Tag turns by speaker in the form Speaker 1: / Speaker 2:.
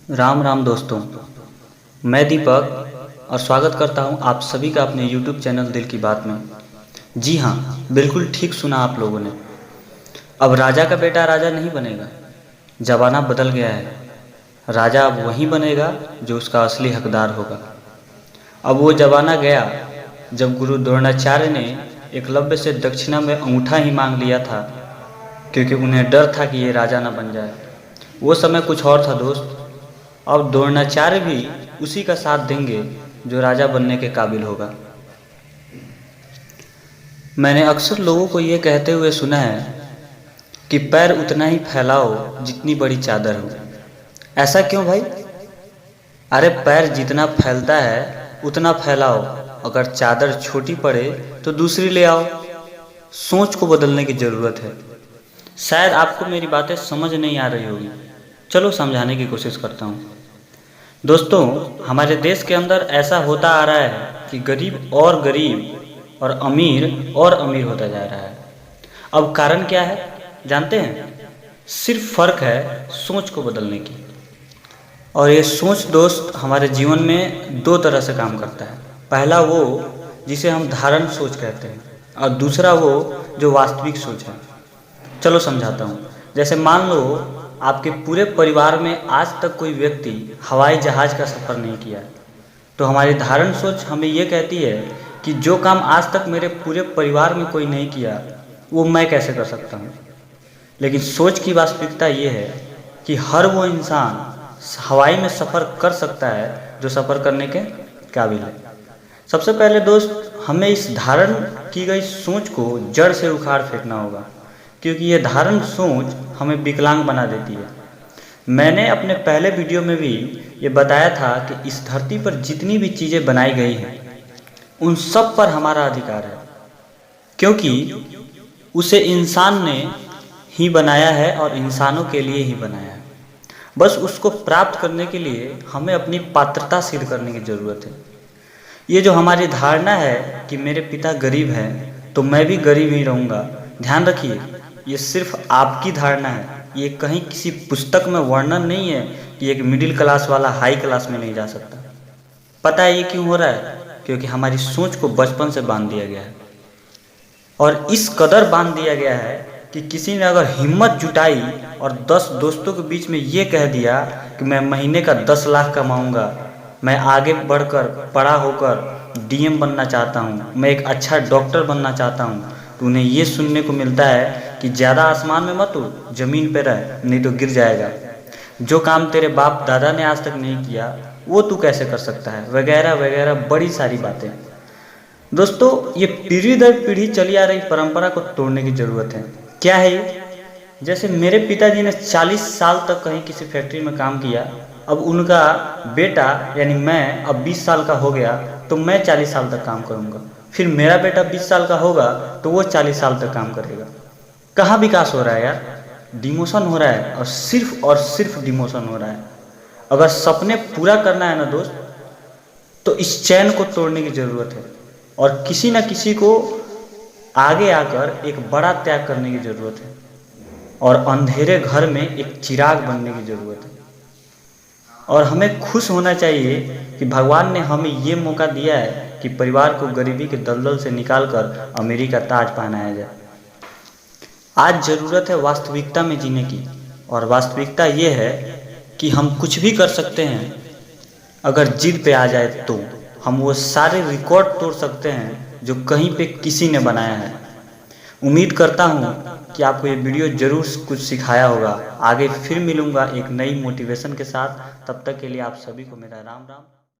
Speaker 1: राम राम दोस्तों, मैं दीपक और स्वागत करता हूं आप सभी का अपने YouTube चैनल दिल की बात में। जी हाँ, बिल्कुल ठीक सुना आप लोगों ने। अब राजा का बेटा राजा नहीं बनेगा। ज़माना बदल गया है। राजा अब वही बनेगा जो उसका असली हकदार होगा। अब वो ज़माना गया जब गुरु द्रोणाचार्य ने एकलव्य से दक्षिणा में अंगूठा ही मांग लिया था, क्योंकि उन्हें डर था कि ये राजा न बन जाए। वो समय कुछ और था दोस्त। अब द्रोणाचार्य भी उसी का साथ देंगे जो राजा बनने के काबिल होगा। मैंने अक्सर लोगों को ये कहते हुए सुना है कि पैर उतना ही फैलाओ जितनी बड़ी चादर हो। ऐसा क्यों भाई? अरे पैर जितना फैलता है उतना फैलाओ। अगर चादर छोटी पड़े तो दूसरी ले आओ। सोच को बदलने की ज़रूरत है। शायद आपको मेरी बातें समझ नहीं आ रही होगी। चलो समझाने की कोशिश करता हूँ। दोस्तों, हमारे देश के अंदर ऐसा होता आ रहा है कि गरीब और अमीर होता जा रहा है। अब कारण क्या है जानते हैं? सिर्फ फर्क है सोच को बदलने की। और ये सोच दोस्त हमारे जीवन में दो तरह से काम करता है। पहला वो जिसे हम धारण सोच कहते हैं, और दूसरा वो जो वास्तविक सोच है। चलो समझाता हूँ। जैसे मान लो आपके पूरे परिवार में आज तक कोई व्यक्ति हवाई जहाज़ का सफ़र नहीं किया, तो हमारी धारण सोच हमें ये कहती है कि जो काम आज तक मेरे पूरे परिवार में कोई नहीं किया वो मैं कैसे कर सकता हूँ। लेकिन सोच की वास्तविकता ये है कि हर वो इंसान हवाई में सफ़र कर सकता है जो सफ़र करने के काबिल है। सबसे पहले दोस्त, हमें इस धारण की गई सोच को जड़ से उखाड़ फेंकना होगा, क्योंकि ये धारण सोच हमें विकलांग बना देती है। मैंने अपने पहले वीडियो में भी ये बताया था कि इस धरती पर जितनी भी चीज़ें बनाई गई हैं उन सब पर हमारा अधिकार है, क्योंकि उसे इंसान ने ही बनाया है और इंसानों के लिए ही बनाया है। बस उसको प्राप्त करने के लिए हमें अपनी पात्रता सिद्ध करने की ज़रूरत है। ये जो हमारी धारणा है कि मेरे पिता गरीब हैं तो मैं भी गरीब ही रहूँगा, ध्यान रखिए, ये सिर्फ आपकी धारणा है। ये कहीं किसी पुस्तक में वर्णन नहीं है कि एक मिडिल क्लास वाला हाई क्लास में नहीं जा सकता। पता है ये क्यों हो रहा है? क्योंकि हमारी सोच को बचपन से बांध दिया गया है, और इस कदर बांध दिया गया है कि किसी ने अगर हिम्मत जुटाई और 10 दोस्तों के बीच में ये कह दिया कि मैं महीने का 10 लाख कमाऊँगा, मैं आगे बढ़कर बड़ा होकर डीएम बनना चाहता हूँ, मैं एक अच्छा डॉक्टर बनना चाहता हूँ, तो उन्हें ये सुनने को मिलता है कि ज़्यादा आसमान में मत उड़, ज़मीन पे रह, नहीं तो गिर जाएगा। जो काम तेरे बाप दादा ने आज तक नहीं किया वो तू कैसे कर सकता है, वगैरह वगैरह बड़ी सारी बातें। दोस्तों, ये पीढ़ी दर पीढ़ी चली आ रही परंपरा को तोड़ने की ज़रूरत है। क्या है ये? जैसे मेरे पिताजी ने 40 साल तक कहीं किसी फैक्ट्री में काम किया, अब उनका बेटा यानी मैं अब 20 साल का हो गया तो मैं 40 साल तक काम करूँगा। फिर मेरा बेटा 20 साल का होगा तो वो 40 साल तक काम करेगा। कहाँ विकास हो रहा है यार? डिमोशन हो रहा है, और सिर्फ डिमोशन हो रहा है। अगर सपने पूरा करना है ना दोस्त, तो इस चैन को तोड़ने की ज़रूरत है, और किसी न किसी को आगे आकर एक बड़ा त्याग करने की ज़रूरत है, और अंधेरे घर में एक चिराग बनने की ज़रूरत है। और हमें खुश होना चाहिए कि भगवान ने हमें ये मौका दिया है कि परिवार को गरीबी के दलदल से निकालकर अमीरी का ताज पहनाया जाए। आज ज़रूरत है वास्तविकता में जीने की, और वास्तविकता ये है कि हम कुछ भी कर सकते हैं। अगर जिद पे आ जाए तो हम वो सारे रिकॉर्ड तोड़ सकते हैं जो कहीं पे किसी ने बनाया है। उम्मीद करता हूँ कि आपको ये वीडियो ज़रूर कुछ सिखाया होगा। आगे फिर मिलूँगा एक नई मोटिवेशन के साथ। तब तक के लिए आप सभी को मेरा राम राम।